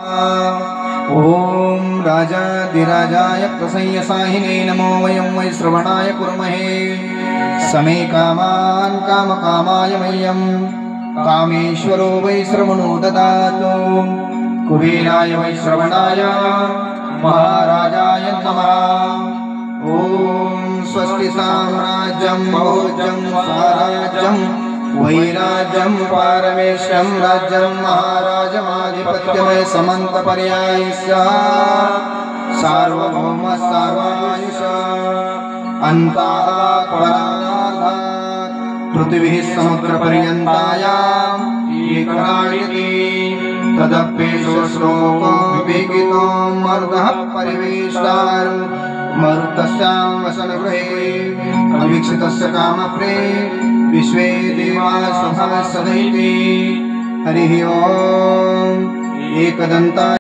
ओम राजाधिराजाय प्रसंयसाहिने नमो वयं वै श्रवणाय कुर्महे समे कामान् कामकामाय मह्यं कामेश्वरो वै श्रवणो ददातु कुबेराय वै श्रवणाय महाराजाय नमः। ओम स्वस्ति साम्राज्यं भोज्यं स्वराज्यं वैराज्यं पारमेश्यं राज्यं महाराजमाधिपत्यमय समन्तपर्यायस्य सार्वभौम सर्वायुष अन्ताः परार्धात् पृथिवीः समुद्रपर्यन्तायाम् एकराडिति तदप्येषो श्लोको विवेकितो मरुतः परिवेष्टारो मरुतस्यां वसनगृहे अवीक्षितस्य कामप्रे विश्वे देवाः स्वभावः सदैति। हरिः ओम्। एकदन्ताय